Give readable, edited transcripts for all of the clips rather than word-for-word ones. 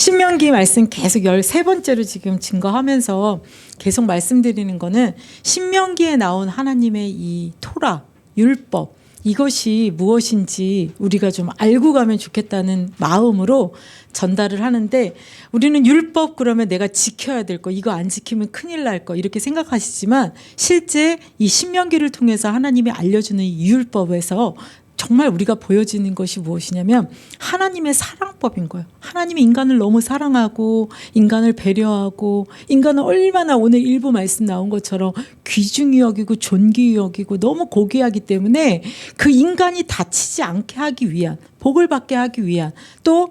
신명기 말씀 계속 13번째로 지금 증거하면서 계속 말씀드리는 거는 신명기에 나온 하나님의 이 토라, 율법, 이것이 무엇인지 우리가 좀 알고 가면 좋겠다는 마음으로 전달을 하는데, 우리는 율법 그러면 내가 지켜야 될 거, 이거 안 지키면 큰일 날 거, 이렇게 생각하시지만 실제 이 신명기를 통해서 하나님이 알려주는 이 율법에서 정말 우리가 보여지는 것이 무엇이냐면 하나님의 사랑법인 거예요. 하나님이 인간을 너무 사랑하고 인간을 배려하고 인간을 얼마나 오늘 일부 말씀 나온 것처럼 귀중히 여기고 존귀히 여기고 너무 고귀하기 때문에 그 인간이 다치지 않게 하기 위한, 복을 받게 하기 위한, 또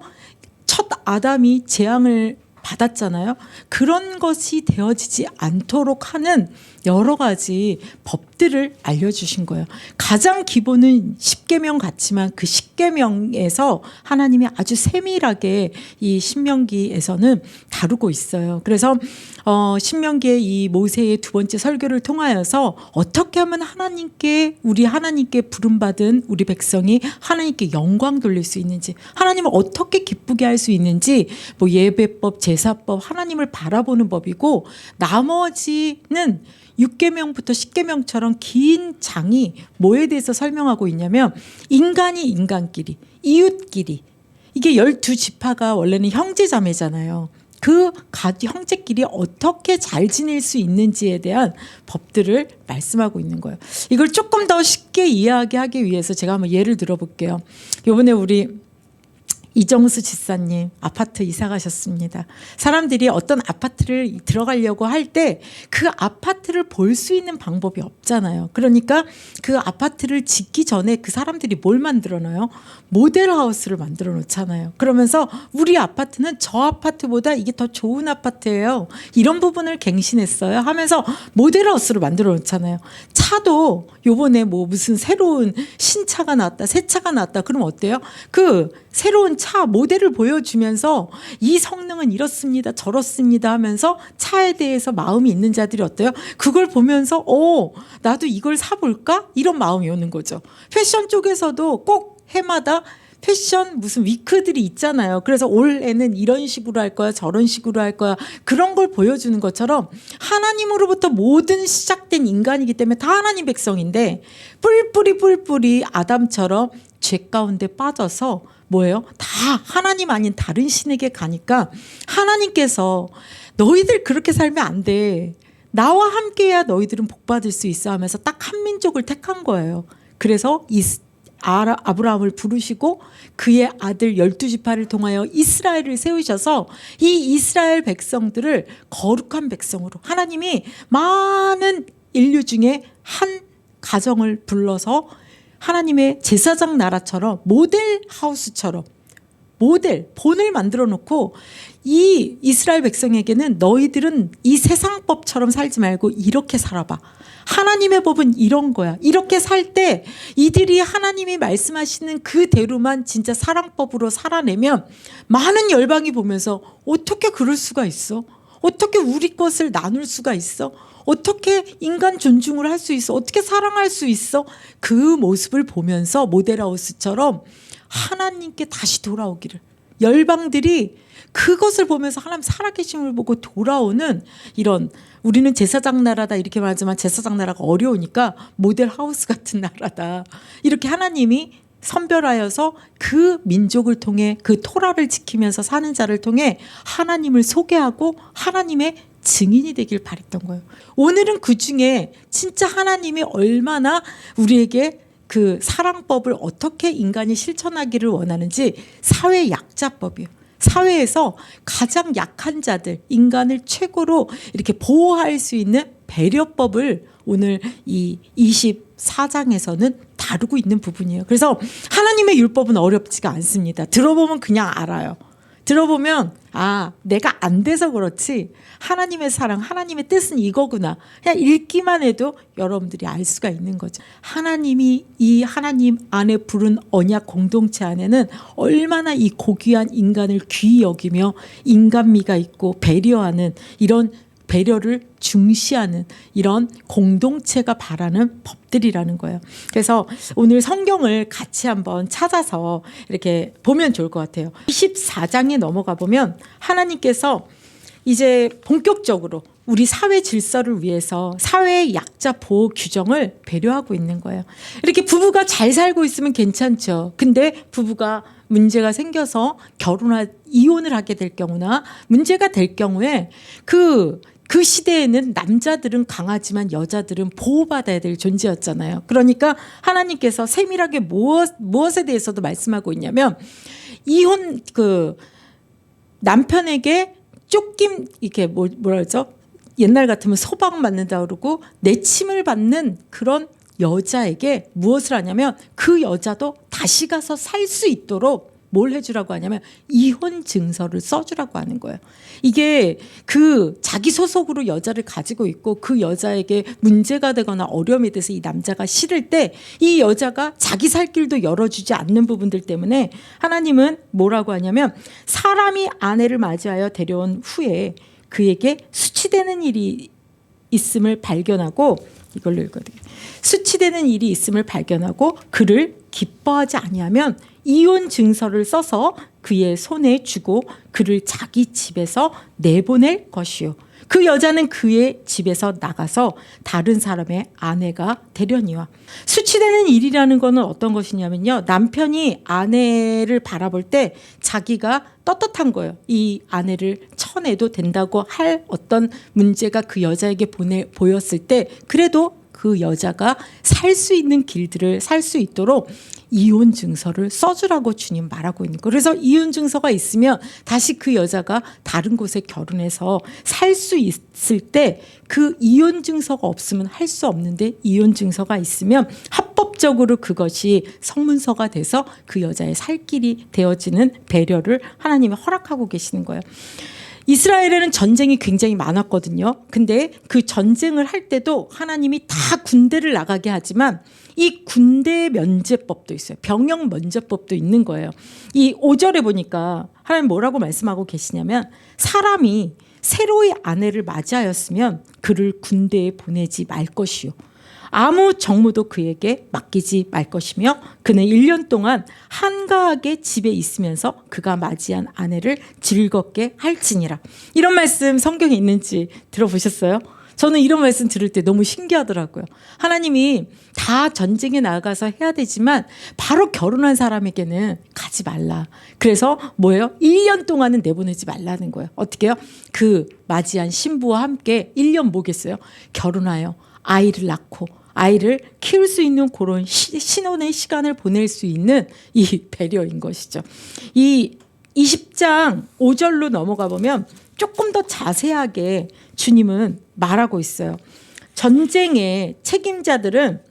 첫 아담이 재앙을 받았잖아요. 그런 것이 되어지지 않도록 하는 여러 가지 법들을 알려주신 거예요. 가장 기본은 십계명 같지만 그 십계명에서 하나님이 아주 세밀하게 이 신명기에서는 다루고 있어요. 그래서 신명기의 이 모세의 두 번째 설교를 통하여서 어떻게 하면 우리 하나님께 부름받은 우리 백성이 하나님께 영광 돌릴 수 있는지, 하나님을 어떻게 기쁘게 할 수 있는지, 뭐 예배법, 제사법, 하나님을 바라보는 법이고, 나머지는 6계명부터 10계명처럼 긴 장이 뭐에 대해서 설명하고 있냐면 인간이 인간끼리, 이웃끼리, 이게 12지파가 원래는 형제자매잖아요. 그 형제끼리 어떻게 잘 지낼 수 있는지에 대한 법들을 말씀하고 있는 거예요. 이걸 조금 더 쉽게 이해하게 하기 위해서 제가 한번 예를 들어볼게요. 이번에 우리 이정수 지사님 아파트 이사 가셨습니다. 사람들이 어떤 아파트를 들어가려고 할 때 그 아파트를 볼 수 있는 방법이 없잖아요. 그러니까 그 아파트를 짓기 전에 그 사람들이 뭘 만들어 놔요? 모델하우스를 만들어 놓잖아요. 그러면서 우리 아파트는 저 아파트보다 이게 더 좋은 아파트예요, 이런 부분을 갱신했어요 하면서 모델하우스를 만들어 놓잖아요. 차도 요번에 뭐 무슨 새로운 신차가 나왔다, 새 차가 나왔다, 그럼 어때요? 그 새로운 차 모델을 보여주면서 이 성능은 이렇습니다, 저렇습니다 하면서 차에 대해서 마음이 있는 자들이 어때요? 그걸 보면서 나도 이걸 사볼까? 이런 마음이 오는 거죠. 패션 쪽에서도 꼭 해마다 패션 무슨 위크들이 있잖아요. 그래서 올해는 이런 식으로 할 거야, 저런 식으로 할 거야, 그런 걸 보여주는 것처럼 하나님으로부터 모든 시작된 인간이기 때문에 다 하나님 백성인데 뿔뿔이 아담처럼 죄 가운데 빠져서 뭐예요? 다 하나님 아닌 다른 신에게 가니까 하나님께서 너희들 그렇게 살면 안 돼, 나와 함께해야 너희들은 복받을 수 있어 하면서 딱 한 민족을 택한 거예요. 그래서 아브라함을 부르시고 그의 아들 12지파를 통하여 이스라엘을 세우셔서 이 이스라엘 백성들을 거룩한 백성으로, 하나님이 많은 인류 중에 한 가정을 불러서 하나님의 제사장 나라처럼 모델하우스처럼 본을 만들어 놓고, 이 이스라엘 백성에게는 너희들은 이 세상법처럼 살지 말고 이렇게 살아봐, 하나님의 법은 이런 거야, 이렇게 살 때 이들이 하나님이 말씀하시는 그대로만 진짜 사랑법으로 살아내면 많은 열방이 보면서 어떻게 그럴 수가 있어? 어떻게 우리 것을 나눌 수가 있어? 어떻게 인간 존중을 할 수 있어? 어떻게 사랑할 수 있어? 그 모습을 보면서 모델하우스처럼 하나님께 다시 돌아오기를, 열방들이 그것을 보면서 하나님 살아계심을 보고 돌아오는, 이런, 우리는 제사장 나라다 이렇게 말하지만 제사장 나라가 어려우니까 모델하우스 같은 나라다, 이렇게 하나님이 선별하여서 그 민족을 통해 그 토라를 지키면서 사는 자를 통해 하나님을 소개하고 하나님의 증인이 되길 바랬던 거예요. 오늘은 그 중에 진짜 하나님이 얼마나 우리에게 그 사랑법을 어떻게 인간이 실천하기를 원하는지, 사회 약자법이에요. 사회에서 가장 약한 자들, 인간을 최고로 이렇게 보호할 수 있는 배려법을 오늘 이 24장에서는 다루고 있는 부분이에요. 그래서 하나님의 율법은 어렵지가 않습니다. 들어보면 그냥 알아요. 들어보면 내가 안 돼서 그렇지 하나님의 사랑, 하나님의 뜻은 이거구나, 그냥 읽기만 해도 여러분들이 알 수가 있는 거죠. 하나님이 이 하나님 안에 부른 언약 공동체 안에는 얼마나 이 고귀한 인간을 귀히 여기며 인간미가 있고 배려하는 이런 배려를 중시하는 이런 공동체가 바라는 법들이라는 거예요. 그래서 오늘 성경을 같이 한번 찾아서 이렇게 보면 좋을 것 같아요. 24장에 넘어가 보면 하나님께서 이제 본격적으로 우리 사회 질서를 위해서 사회의 약자 보호 규정을 배려하고 있는 거예요. 이렇게 부부가 잘 살고 있으면 괜찮죠. 근데 부부가 문제가 생겨서 이혼을 하게 될 경우나 문제가 될 경우에 그 시대에는 남자들은 강하지만 여자들은 보호받아야 될 존재였잖아요. 그러니까 하나님께서 세밀하게 무엇에 대해서도 말씀하고 있냐면 이혼 남편에게 쫓김 이렇게 뭐라 그러죠? 옛날 같으면 소방 맞는다 그러고 내침을 받는 그런 여자에게 무엇을 하냐면 그 여자도 다시 가서 살 수 있도록 뭘 해주라고 하냐면 이혼 증서를 써주라고 하는 거예요. 이게 자기 소속으로 여자를 가지고 있고 그 여자에게 문제가 되거나 어려움이 돼서 이 남자가 싫을 때 이 여자가 자기 살 길도 열어주지 않는 부분들 때문에 하나님은 뭐라고 하냐면 사람이 아내를 맞이하여 데려온 후에 그에게 수치되는 일이 있음을 발견하고 이걸로 읽거든요. 수치되는 일이 있음을 발견하고 그를 기뻐하지 아니하면 이혼 증서를 써서 그의 손에 주고 그를 자기 집에서 내보낼 것이요. 그 여자는 그의 집에서 나가서 다른 사람의 아내가 되려니와. 수치되는 일이라는 것은 어떤 것이냐면요. 남편이 아내를 바라볼 때 자기가 떳떳한 거예요. 이 아내를 쳐내도 된다고 할 어떤 문제가 그 여자에게 보였을 때 그래도 그 여자가 살 수 있는 길들을 살 수 있도록 이혼 증서를 써주라고 주님 말하고 있는 거예요. 그래서 이혼 증서가 있으면 다시 그 여자가 다른 곳에 결혼해서 살 수 있을 때 그 이혼 증서가 없으면 할 수 없는데 이혼 증서가 있으면 합법적으로 그것이 성문서가 돼서 그 여자의 살 길이 되어지는 배려를 하나님이 허락하고 계시는 거예요. 이스라엘에는 전쟁이 굉장히 많았거든요. 근데 그 전쟁을 할 때도 하나님이 다 군대를 나가게 하지만 이 군대 면제법도 있어요. 병영 면제법도 있는 거예요. 이 5절에 보니까 하나님 뭐라고 말씀하고 계시냐면 사람이 새로이 아내를 맞이하였으면 그를 군대에 보내지 말 것이요. 아무 정무도 그에게 맡기지 말 것이며 그는 1년 동안 한가하게 집에 있으면서 그가 맞이한 아내를 즐겁게 할지니라. 이런 말씀 성경에 있는지 들어보셨어요? 저는 이런 말씀 들을 때 너무 신기하더라고요. 하나님이 다 전쟁에 나가서 해야 되지만 바로 결혼한 사람에게는 가지 말라. 그래서 뭐예요? 1년 동안은 내보내지 말라는 거예요. 어떻게 해요? 그 맞이한 신부와 함께 1년 뭐겠어요? 결혼하여 아이를 낳고 아이를 키울 수 있는 그런 신혼의 시간을 보낼 수 있는 이 배려인 것이죠. 이 20장 5절로 넘어가 보면 조금 더 자세하게 주님은 말하고 있어요. 전쟁의 책임자들은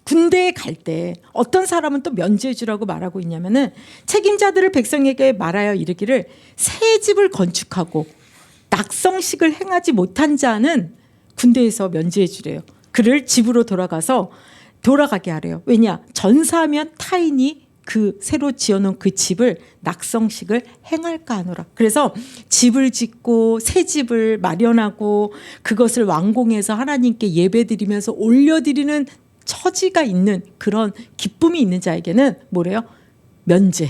군대에 갈 때 어떤 사람은 또 면제해 주라고 말하고 있냐면은 책임자들을 백성에게 말하여 이르기를 새 집을 건축하고 낙성식을 행하지 못한 자는 군대에서 면제해 주래요. 그를 집으로 돌아가게 하래요. 왜냐? 전사하면 타인이 그 새로 지어놓은 그 집을 낙성식을 행할까 하노라. 그래서 집을 짓고 새 집을 마련하고 그것을 완공해서 하나님께 예배드리면서 올려드리는 처지가 있는 그런 기쁨이 있는 자에게는 뭐래요? 면제.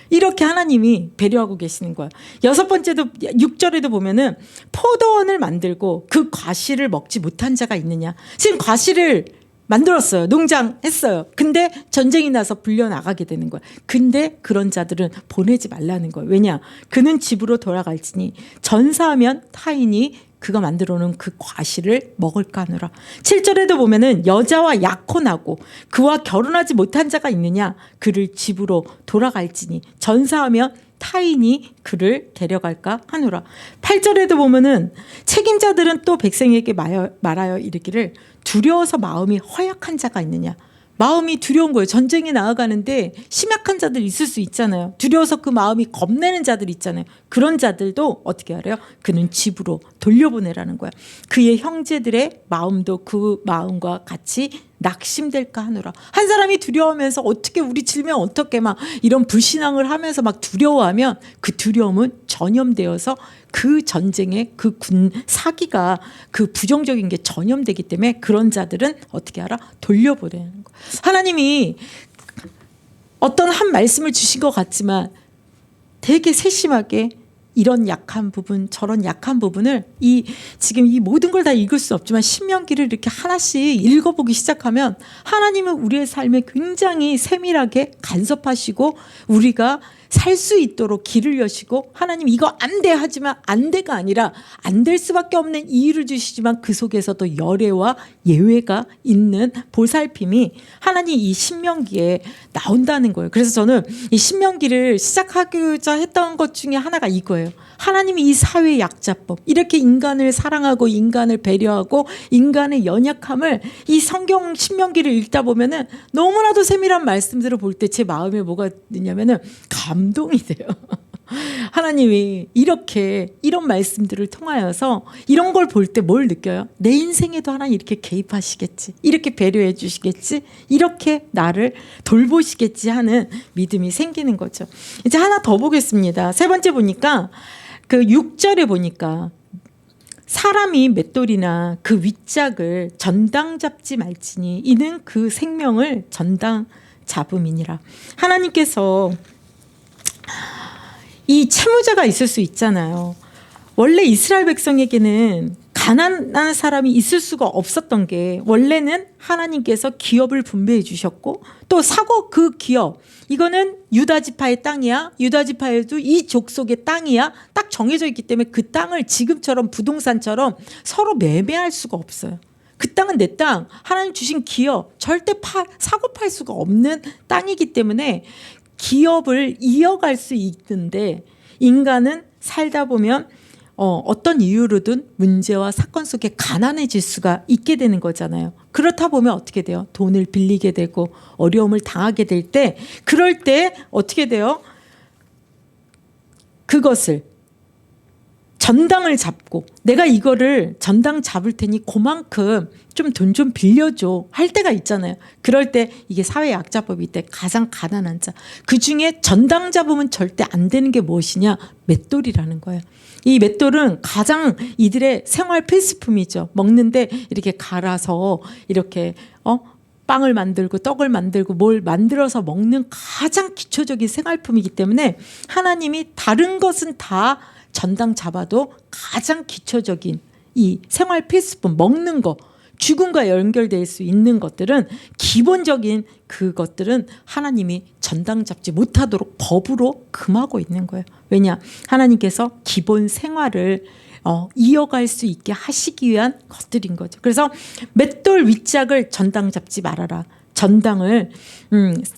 이렇게 하나님이 배려하고 계시는 거예요. 6번째도 6절에도 보면은 포도원을 만들고 그 과실을 먹지 못한 자가 있느냐. 지금 과실을 만들었어요. 농장했어요. 근데 전쟁이 나서 불려나가게 되는 거예요. 근데 그런 자들은 보내지 말라는 거예요. 왜냐? 그는 집으로 돌아갈지니 전사하면 타인이 그가 만들어 놓은 그 과실을 먹을까 하노라. 7절에도 보면은 여자와 약혼하고 그와 결혼하지 못한 자가 있느냐. 그를 집으로 돌아갈지니 전사하면 타인이 그를 데려갈까 하노라. 8절에도 보면은 책임자들은 또 백성에게 말하여 이르기를 두려워서 마음이 허약한 자가 있느냐. 마음이 두려운 거예요. 전쟁에 나아가는데 심약한 자들 있을 수 있잖아요. 두려워서 그 마음이 겁내는 자들 있잖아요. 그런 자들도 어떻게 하래요? 그는 집으로 돌려보내라는 거야. 그의 형제들의 마음도 그 마음과 같이 낙심될까 하노라. 한 사람이 두려워하면서 어떻게 우리 질면 어떻게 막 이런 불신앙을 하면서 막 두려워하면 그 두려움은 전염되어서 그 전쟁의 그 군 사기가 그 부정적인 게 전염되기 때문에 그런 자들은 어떻게 하라? 돌려보내는 거. 하나님이 어떤 한 말씀을 주신 것 같지만 되게 세심하게 이런 약한 부분 저런 약한 부분을 지금 이 모든 걸 다 읽을 수 없지만 신명기를 이렇게 하나씩 읽어보기 시작하면 하나님은 우리의 삶에 굉장히 세밀하게 간섭하시고 우리가 살 수 있도록 길을 여시고 하나님 이거 안 돼 하지만 안 돼가 아니라 안 될 수밖에 없는 이유를 주시지만 그 속에서도 열애와 예외가 있는 보살핌이 하나님 이 신명기에 나온다는 거예요. 그래서 저는 이 신명기를 시작하고자 했던 것 중에 하나가 이거예요. 하나님이 이 사회의 약자법 이렇게 인간을 사랑하고 인간을 배려하고 인간의 연약함을 이 성경 신명기를 읽다 보면은 너무나도 세밀한 말씀들을 볼 때 제 마음에 뭐가 드냐면은 감동이 돼요. 하나님이 이렇게 이런 말씀들을 통하여서 이런 걸 볼 때 뭘 느껴요? 내 인생에도 하나님 이렇게 개입하시겠지, 이렇게 배려해 주시겠지, 이렇게 나를 돌보시겠지 하는 믿음이 생기는 거죠. 이제 하나 더 보겠습니다. 세 번째 보니까 그 6절에 보니까 사람이 맷돌이나 그 윗짝을 전당 잡지 말지니 이는 그 생명을 전당 잡음이니라. 하나님께서 이 채무자가 있을 수 있잖아요. 원래 이스라엘 백성에게는 가난한 사람이 있을 수가 없었던 게 원래는 하나님께서 기업을 분배해 주셨고 또 사고 그 기업 이거는 유다 지파의 땅이야. 유다 지파에도 이 족속의 땅이야. 딱 정해져 있기 때문에 그 땅을 지금처럼 부동산처럼 서로 매매할 수가 없어요. 그 땅은 내 땅, 하나님 주신 기업 절대 사고 팔 수가 없는 땅이기 때문에 기업을 이어갈 수 있는데 인간은 살다 보면 어떤 이유로든 문제와 사건 속에 가난해질 수가 있게 되는 거잖아요. 그렇다 보면 어떻게 돼요? 돈을 빌리게 되고 어려움을 당하게 될 때 그럴 때 어떻게 돼요? 그것을 전당을 잡고 내가 이거를 전당 잡을 테니 그만큼 좀 돈 좀 빌려줘 할 때가 있잖아요. 그럴 때 이게 사회 약자법일 때 가장 가난한 자 그중에 전당 잡으면 절대 안 되는 게 무엇이냐? 맷돌이라는 거예요. 이 맷돌은 가장 이들의 생활 필수품이죠. 먹는데 이렇게 갈아서 이렇게 빵을 만들고 떡을 만들고 뭘 만들어서 먹는 가장 기초적인 생활품이기 때문에 하나님이 다른 것은 다 전당 잡아도 가장 기초적인 이 생활 필수품 먹는 거 죽음과 연결될 수 있는 것들은 기본적인 그것들은 하나님이 전당 잡지 못하도록 법으로 금하고 있는 거예요. 왜냐? 하나님께서 기본 생활을 이어갈 수 있게 하시기 위한 것들인 거죠. 그래서 맷돌 윗짝을 전당 잡지 말아라. 전당을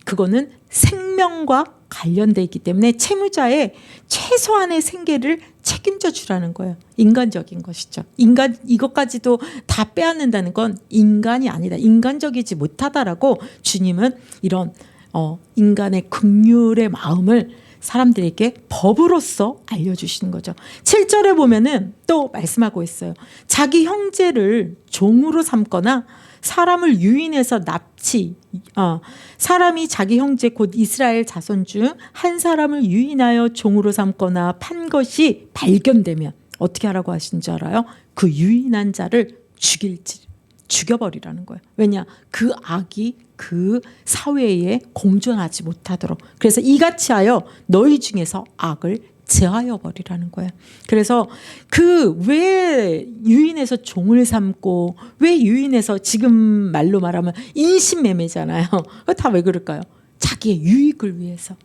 그거는 생명과 관련되어 있기 때문에 채무자의 최소한의 생계를 책임져 주라는 거예요. 인간적인 것이죠. 이것까지도 다 빼앗는다는 건 인간이 아니다. 인간적이지 못하다라고 주님은 이런 인간의 긍휼의 마음을 사람들에게 법으로서 알려주시는 거죠. 7절에 보면은 또 말씀하고 있어요. 자기 형제를 종으로 삼거나 사람을 유인해서 사람이 자기 형제 곧 이스라엘 자손 중 한 사람을 유인하여 종으로 삼거나 판 것이 발견되면 어떻게 하라고 하신 줄 알아요? 그 유인한 자를 죽여버리라는 거예요. 왜냐? 그 악이 그 사회에 공존하지 못하도록. 그래서 이같이 하여 너희 중에서 악을 제하여 버리라는 거예요. 그래서 왜 유인해서 종을 삼고 왜 유인해서 지금 말로 말하면 인신매매잖아요. 다 왜 그럴까요? 자기의 유익을 위해서.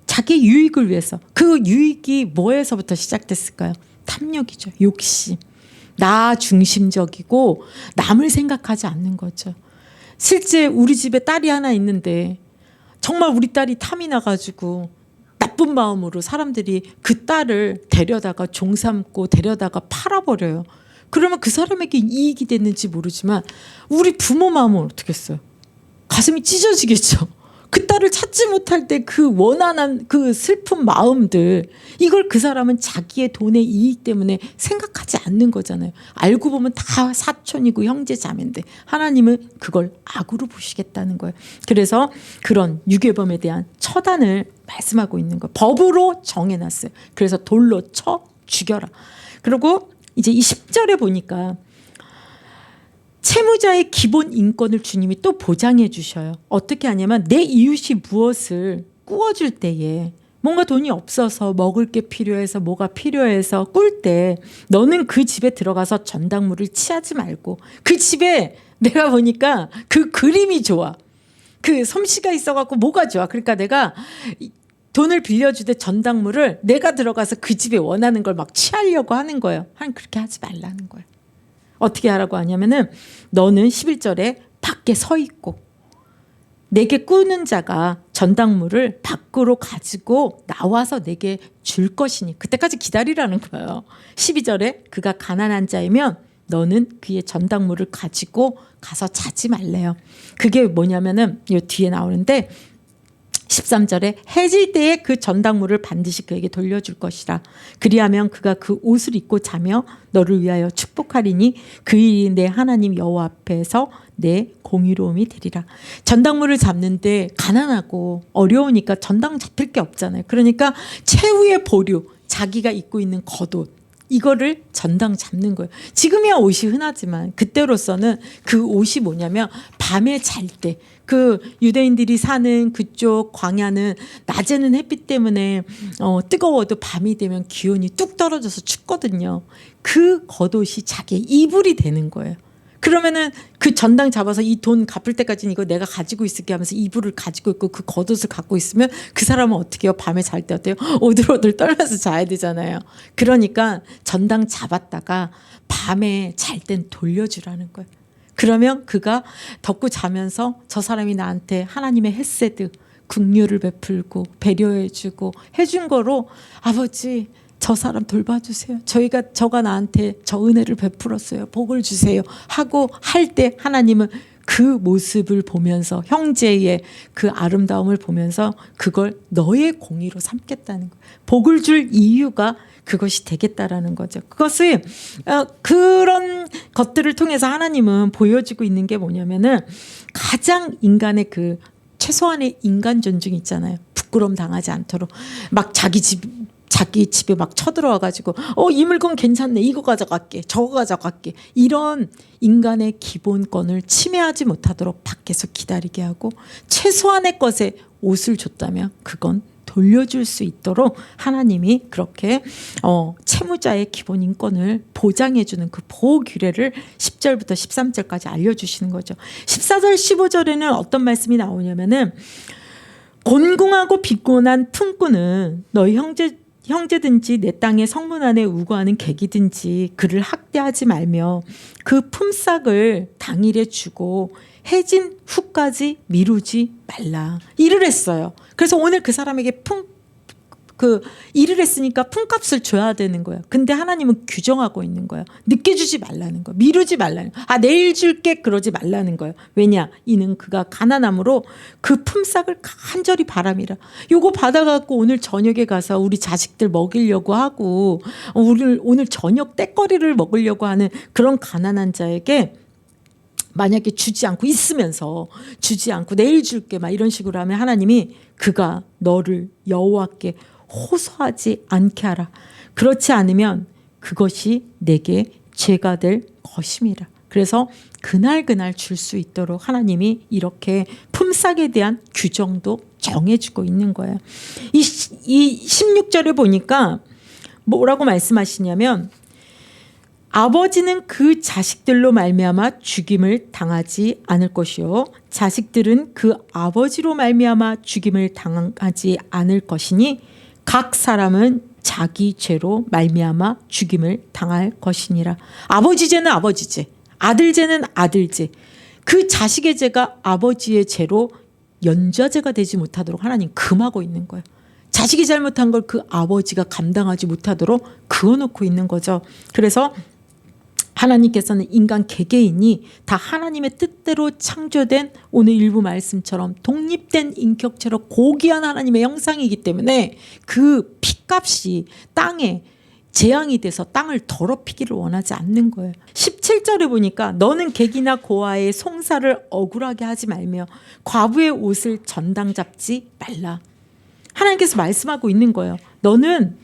자기의 유익을 위해서. 그 유익이 뭐에서부터 시작됐을까요? 탐욕이죠. 욕심. 나 중심적이고 남을 생각하지 않는 거죠. 실제 우리 집에 딸이 하나 있는데 정말 우리 딸이 탐이 나가지고 나쁜 마음으로 사람들이 그 딸을 데려다가 종 삼고 데려다가 팔아버려요. 그러면 그 사람에게 이익이 됐는지 모르지만 우리 부모 마음은 어떻겠어요? 가슴이 찢어지겠죠. 그 딸을 찾지 못할 때 그 원한한 그 슬픈 마음들, 이걸 그 사람은 자기의 돈의 이익 때문에 생각하지 않는 거잖아요. 알고 보면 다 사촌이고 형제 자매인데 하나님은 그걸 악으로 보시겠다는 거예요. 그래서 그런 유괴범에 대한 처단을 말씀하고 있는 거예요. 법으로 정해놨어요. 그래서 돌로 쳐 죽여라. 그리고 이제 이 10절에 보니까 채무자의 기본 인권을 주님이 또 보장해 주셔요. 어떻게 하냐면 내 이웃이 무엇을 꾸어줄 때에 뭔가 돈이 없어서 먹을 게 필요해서 뭐가 필요해서 꿀 때 너는 그 집에 들어가서 전당물을 취하지 말고, 그 집에 내가 보니까 그 그림이 좋아. 그 솜씨가 있어갖고 뭐가 좋아. 그러니까 내가 돈을 빌려주되 전당물을 내가 들어가서 그 집에 원하는 걸 막 취하려고 하는 거예요. 그렇게 하지 말라는 거예요. 어떻게 하라고 하냐면은 너는 11절에 밖에 서 있고 내게 꾸는 자가 전당물을 밖으로 가지고 나와서 내게 줄 것이니, 그때까지 기다리라는 거예요. 12절에 그가 가난한 자이면 너는 그의 전당물을 가지고 가서 자지 말래요. 그게 뭐냐면은 이 뒤에 나오는데 13절에 해질 때에 그 전당물을 반드시 그에게 돌려줄 것이라. 그리하면 그가 그 옷을 입고 자며 너를 위하여 축복하리니 그 일이 내 하나님 여호와 앞에서 내 공의로움이 되리라. 전당물을 잡는데 가난하고 어려우니까 전당 잡힐 게 없잖아요. 그러니까 최후의 보류, 자기가 입고 있는 겉옷, 이거를 전당 잡는 거예요. 지금이야 옷이 흔하지만 그때로서는 그 옷이 뭐냐면 밤에 잘 때, 그 유대인들이 사는 그쪽 광야는 낮에는 햇빛 때문에 뜨거워도 밤이 되면 기온이 뚝 떨어져서 춥거든요. 그 겉옷이 자기의 이불이 되는 거예요. 그러면은 그 전당 잡아서 이 돈 갚을 때까지는 이거 내가 가지고 있을게 하면서 이불을 가지고 있고 그 겉옷을 갖고 있으면 그 사람은 어떻게 해요? 밤에 잘 때 어때요? 오들오들 떨면서 자야 되잖아요. 그러니까 전당 잡았다가 밤에 잘 땐 돌려주라는 거예요. 그러면 그가 덮고 자면서 저 사람이 나한테 하나님의 헤세드, 긍휼을 베풀고 배려해주고 해준 거로 아버지 저 사람 돌봐주세요. 저가 나한테 저 은혜를 베풀었어요. 복을 주세요. 하고 할 때 하나님은 그 모습을 보면서 형제의 그 아름다움을 보면서 그걸 너의 공의로 삼겠다는 거예요. 복을 줄 이유가 그것이 되겠다라는 거죠. 그것을 그런 것들을 통해서 하나님은 보여주고 있는 게 뭐냐면은 가장 인간의 그 최소한의 인간 존중 있잖아요. 부끄러움 당하지 않도록 막 자기 집에 막 쳐들어와가지고 이 물건 괜찮네, 이거 가져갈게, 저거 가져갈게, 이런 인간의 기본권을 침해하지 못하도록 밖에서 기다리게 하고 최소한의 것에 옷을 줬다면 그건 돌려줄 수 있도록 하나님이 그렇게 채무자의 기본 인권을 보장해주는 그 보호 규례를 10절부터 13절까지 알려주시는 거죠. 14절 15절에는 어떤 말씀이 나오냐면은 곤궁하고 비곤한 품꾼은 너희 형제든지 내 땅에 성문 안에 우거하는 객이든지 그를 학대하지 말며 그 품삯을 당일에 주고 해진 후까지 미루지 말라. 일을 했어요. 그래서 오늘 그 사람에게 일을 했으니까 품값을 줘야 되는 거예요. 근데 하나님은 규정하고 있는 거예요. 늦게 주지 말라는 거예요. 미루지 말라는 거예요. 내일 줄게 그러지 말라는 거예요. 왜냐? 이는 그가 가난함으로 그 품삯을 간절히 바람이라. 요거 받아갖고 오늘 저녁에 가서 우리 자식들 먹이려고 하고 오늘 저녁 때거리를 먹으려고 하는 그런 가난한 자에게 만약에 주지 않고 있으면서 주지 않고 내일 줄게 막 이런 식으로 하면 하나님이 그가 너를 여호와께 호소하지 않게 하라. 그렇지 않으면 그것이 내게 죄가 될 것임이라. 그래서 그날 줄 수 있도록 하나님이 이렇게 품삯에 대한 규정도 정해주고 있는 거예요. 이 16절에 보니까 뭐라고 말씀하시냐면 아버지는 그 자식들로 말미암아 죽임을 당하지 않을 것이요 자식들은 그 아버지로 말미암아 죽임을 당하지 않을 것이니 각 사람은 자기 죄로 말미암아 죽임을 당할 것이니라. 아버지 죄는 아버지 죄, 아들 죄는 아들 죄, 그 자식의 죄가 아버지의 죄로 연좌죄가 되지 못하도록 하나님 금하고 있는 거예요. 자식이 잘못한 걸 그 아버지가 감당하지 못하도록 그어놓고 있는 거죠. 그래서 하나님께서는 인간 개개인이 다 하나님의 뜻대로 창조된 오늘 일부 말씀처럼 독립된 인격체로 고귀한 하나님의 형상이기 때문에 그 피값이 땅에 재앙이 돼서 땅을 더럽히기를 원하지 않는 거예요. 17절에 보니까 너는 객이나 고아의 송사를 억울하게 하지 말며 과부의 옷을 전당 잡지 말라. 하나님께서 말씀하고 있는 거예요. 너는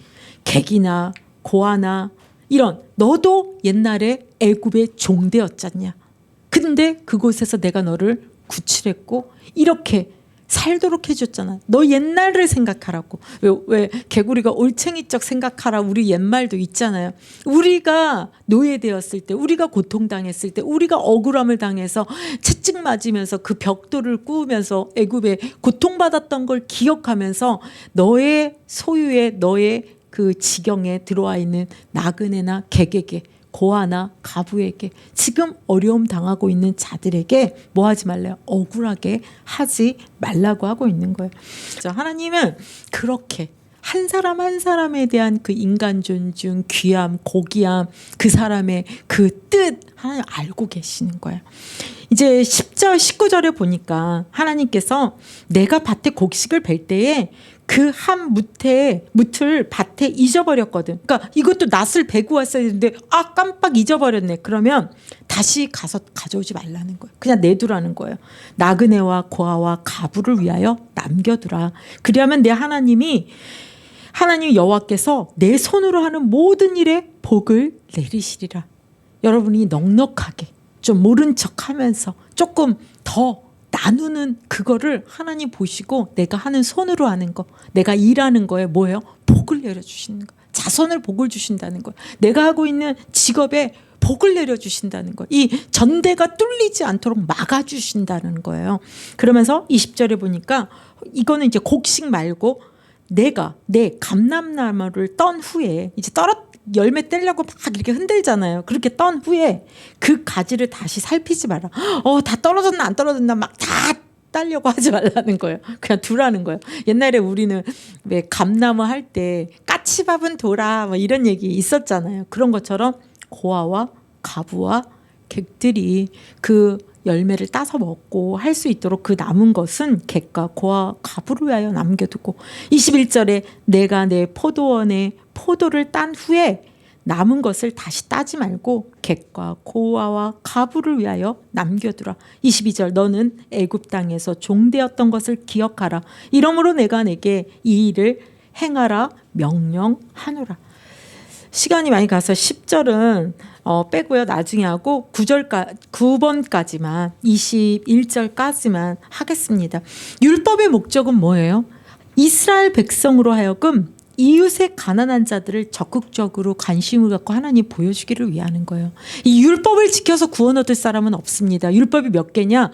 객이나 고아나 이런 너도 옛날에 애굽의 종되었잖냐. 근데 그곳에서 내가 너를 구출했고 이렇게 살도록 해줬잖아. 너 옛날을 생각하라고. 왜 개구리가 올챙이적 생각하라 우리 옛말도 있잖아요. 우리가 노예되었을 때, 우리가 고통당했을 때, 우리가 억울함을 당해서 채찍 맞으면서 그 벽돌을 꾸우면서 애굽에 고통받았던 걸 기억하면서 너의 소유의 너의 그 지경에 들어와 있는 나그네나 객에게 고아나 가부에게 지금 어려움 당하고 있는 자들에게 뭐 하지 말래요? 억울하게 하지 말라고 하고 있는 거예요. 하나님은 그렇게 한 사람 한 사람에 대한 그 인간 존중, 귀함, 고귀함, 그 사람의 그 뜻 하나님 알고 계시는 거예요. 이제 10절, 19절에 보니까 하나님께서 내가 밭에 곡식을 벨 때에 그 한 뭇을 밭에 잊어버렸거든. 그러니까 이것도 낫을 베고 왔어야 되는데 깜빡 잊어버렸네. 그러면 다시 가서 가져오지 말라는 거예요. 그냥 내두라는 거예요. 나그네와 고아와 가부를 위하여 남겨두라. 그리하면 내 하나님 여호와께서 내 손으로 하는 모든 일에 복을 내리시리라. 여러분이 넉넉하게 좀 모른 척하면서 조금 더 나누는 그거를 하나님 보시고 내가 하는 손으로 하는 거, 내가 일하는 거에 뭐예요? 복을 내려주시는 거. 자손을 복을 주신다는 거예요. 내가 하고 있는 직업에 복을 내려주신다는 거예요. 이 전대가 뚫리지 않도록 막아주신다는 거예요. 그러면서 20절에 보니까 이거는 이제 곡식 말고 내가 내 감람나무를 떤 후에 이제 열매 떼려고 막 이렇게 흔들잖아요. 그렇게 떤 후에 그 가지를 다시 살피지 마라. 다 떨어졌나 안 떨어졌나 막 다 따려고 하지 말라는 거예요. 그냥 두라는 거예요. 옛날에 우리는 왜 감나무 할 때 까치밥은 돌아 뭐 이런 얘기 있었잖아요. 그런 것처럼 고아와 가부와 객들이 그 열매를 따서 먹고 할 수 있도록 그 남은 것은 객과 고아 가부를 위하여 남겨두고 21절에 내가 내 포도원에 포도를 딴 후에 남은 것을 다시 따지 말고 객과 고아와 가부를 위하여 남겨두라. 22절 너는 애굽 땅에서 종되었던 것을 기억하라. 이러므로 내가 내게 이 일을 행하라 명령하노라. 시간이 많이 가서 10절은 빼고요. 나중에 하고 9번까지만 21절까지만 하겠습니다. 율법의 목적은 뭐예요? 이스라엘 백성으로 하여금 이웃의 가난한 자들을 적극적으로 관심을 갖고 하나님 보여주기를 위하는 거예요. 이 율법을 지켜서 구원 얻을 사람은 없습니다. 율법이 몇 개냐?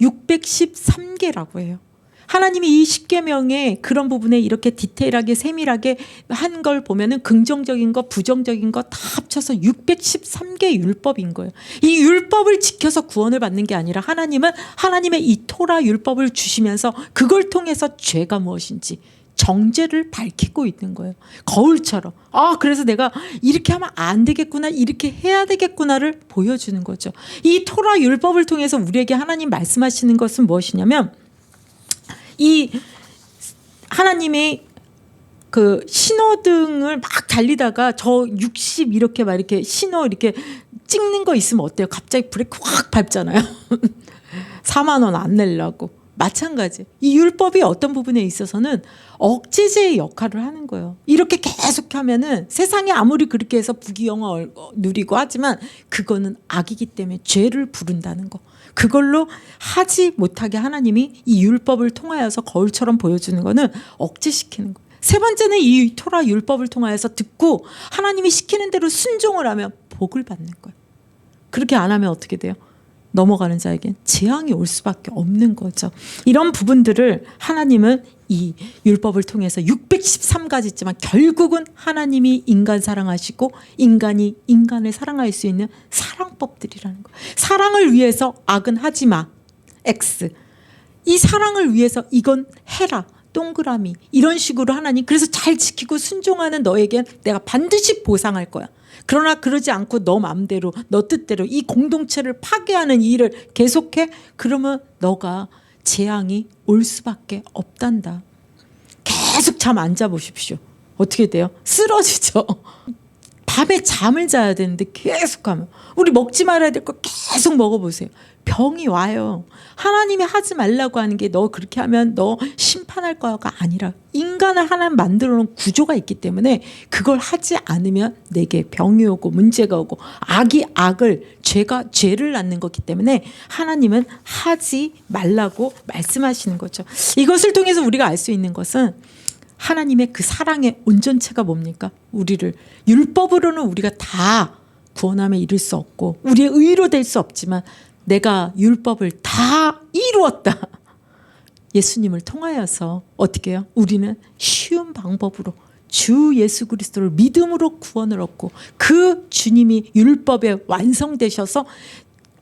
613개라고 해요. 하나님이 이 십계명에 그런 부분에 이렇게 디테일하게 세밀하게 한 걸 보면은 긍정적인 거 부정적인 거 다 합쳐서 613개 율법인 거예요. 이 율법을 지켜서 구원을 받는 게 아니라 하나님은 하나님의 이 토라 율법을 주시면서 그걸 통해서 죄가 무엇인지 정죄를 밝히고 있는 거예요. 거울처럼. 그래서 내가 이렇게 하면 안 되겠구나, 이렇게 해야 되겠구나를 보여주는 거죠. 이 토라 율법을 통해서 우리에게 하나님 말씀하시는 것은 무엇이냐면 이 하나님의 그 신호등을 막 달리다가 저 60 이렇게 막 이렇게 신호 이렇게 찍는 거 있으면 어때요? 갑자기 브레이크 확 밟잖아요. 4만 원 안 내려고. 마찬가지. 이 율법이 어떤 부분에 있어서는 억제제의 역할을 하는 거예요. 이렇게 계속 하면은 세상에 아무리 그렇게 해서 부귀영화 누리고 하지만 그거는 악이기 때문에 죄를 부른다는 거. 그걸로 하지 못하게 하나님이 이 율법을 통하여서 거울처럼 보여주는 거는 억제시키는 거예요. 세 번째는 이 토라 율법을 통하여서 듣고 하나님이 시키는 대로 순종을 하면 복을 받는 거예요. 그렇게 안 하면 어떻게 돼요? 넘어가는 자에겐 재앙이 올 수밖에 없는 거죠. 이런 부분들을 하나님은 이 율법을 통해서 613가지 있지만 결국은 하나님이 인간 사랑하시고 인간이 인간을 사랑할 수 있는 사랑법들이라는 거예요. 사랑을 위해서 악은 하지 마. X. 이 사랑을 위해서 이건 해라. 동그라미 이런 식으로 하나님 그래서 잘 지키고 순종하는 너에겐 내가 반드시 보상할 거야. 그러나 그러지 않고 너 마음대로 너 뜻대로 이 공동체를 파괴하는 일을 계속해. 그러면 너가 재앙이 올 수밖에 없단다. 계속 잠 안 자보십시오. 어떻게 돼요? 쓰러지죠. 밤에 잠을 자야 되는데 계속하면 우리 먹지 말아야 될 거 계속 먹어보세요. 병이 와요. 하나님이 하지 말라고 하는 게 너 그렇게 하면 너 심판할 거야가 아니라 인간을 하나님 만들어 놓은 구조가 있기 때문에 그걸 하지 않으면 내게 병이 오고 문제가 오고 악이 악을 죄가 죄를 낳는 거기 때문에 하나님은 하지 말라고 말씀하시는 거죠. 이것을 통해서 우리가 알 수 있는 것은 하나님의 그 사랑의 온전체가 뭡니까? 우리를 율법으로는 우리가 다 구원함에 이를 수 없고 우리의 의로 될 수 없지만 내가 율법을 다 이루었다. 예수님을 통하여서 어떻게 해요? 우리는 쉬운 방법으로 주 예수 그리스도를 믿음으로 구원을 얻고 그 주님이 율법에 완성되셔서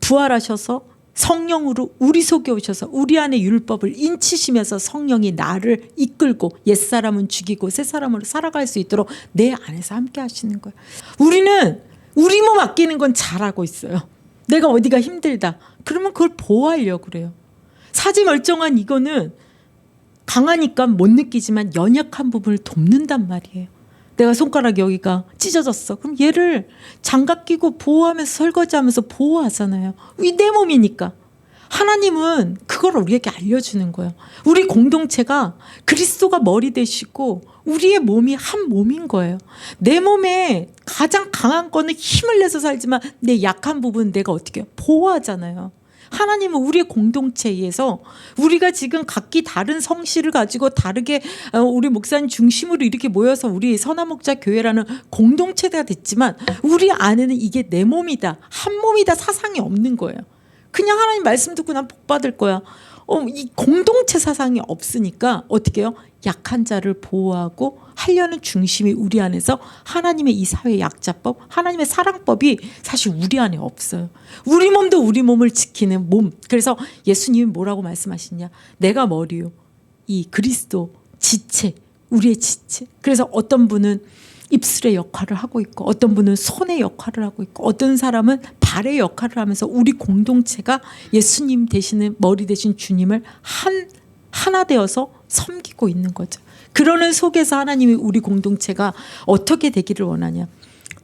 부활하셔서 성령으로 우리 속에 오셔서 우리 안에 율법을 인치시면서 성령이 나를 이끌고 옛사람은 죽이고 새사람으로 살아갈 수 있도록 내 안에서 함께 하시는 거예요. 우리는 우리 몸 아끼는 건 잘하고 있어요. 내가 어디가 힘들다. 그러면 그걸 보호하려고 그래요. 사지 멀쩡한 이거는 강하니까 못 느끼지만 연약한 부분을 돕는단 말이에요. 내가 손가락 여기가 찢어졌어. 그럼 얘를 장갑 끼고 보호하면서 설거지하면서 보호하잖아요. 내 몸이니까. 하나님은 그걸 우리에게 알려주는 거예요. 우리 공동체가 그리스도가 머리 되시고 우리의 몸이 한 몸인 거예요. 내 몸에 가장 강한 거는 힘을 내서 살지만 내 약한 부분은 내가 어떻게 해요? 보호하잖아요. 하나님은 우리의 공동체에서 우리가 지금 각기 다른 성실을 가지고 다르게 우리 목사님 중심으로 이렇게 모여서 우리 선한목자 교회라는 공동체가 됐지만 우리 안에는 이게 내 몸이다. 한 몸이다 사상이 없는 거예요. 그냥 하나님 말씀 듣고 난 복 받을 거야. 이 공동체 사상이 없으니까 어떻게 해요? 약한 자를 보호하고 하려는 중심이 우리 안에서 하나님의 이 사회 약자법, 하나님의 사랑법이 사실 우리 안에 없어요. 우리 몸도 우리 몸을 지키는 몸. 그래서 예수님이 뭐라고 말씀하시냐? 내가 머리요. 이 그리스도 지체, 우리의 지체. 그래서 어떤 분은 입술의 역할을 하고 있고 어떤 분은 손의 역할을 하고 있고 어떤 사람은 발의 역할을 하면서 우리 공동체가 예수님 되시는 머리 되신 주님을 하나 되어서 섬기고 있는 거죠. 그러는 속에서 하나님이 우리 공동체가 어떻게 되기를 원하냐.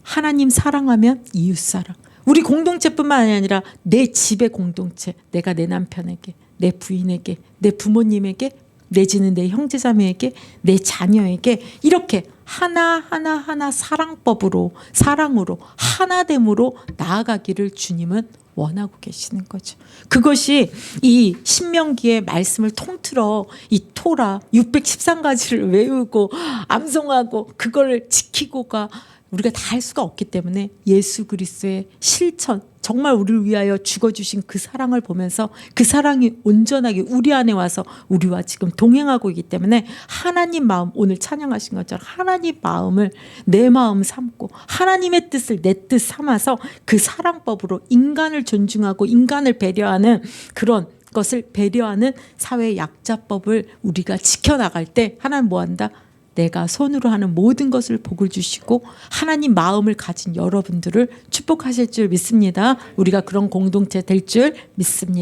하나님 사랑하면 이웃 사랑. 우리 공동체뿐만 아니라 내 집의 공동체. 내가 내 남편에게, 내 부인에게, 내 부모님에게 내지는 내 형제자매에게 내 자녀에게 이렇게 하나 사랑법으로 사랑으로 하나됨으로 나아가기를 주님은 원하고 계시는 거죠. 그것이 이 신명기의 말씀을 통틀어 이 토라 613가지를 외우고 암송하고 그걸 지키고가 우리가 다 할 수가 없기 때문에 예수 그리스도의 실천 정말 우리를 위하여 죽어주신 그 사랑을 보면서 그 사랑이 온전하게 우리 안에 와서 우리와 지금 동행하고 있기 때문에 하나님 마음 오늘 찬양하신 것처럼 하나님 마음을 내 마음 삼고 하나님의 뜻을 내 뜻 삼아서 그 사랑법으로 인간을 존중하고 인간을 배려하는 그런 것을 배려하는 사회 약자법을 우리가 지켜나갈 때 하나님 뭐한다? 내가 손으로 하는 모든 것을 복을 주시고 하나님 마음을 가진 여러분들을 축복하실 줄 믿습니다. 우리가 그런 공동체 될 줄 믿습니다.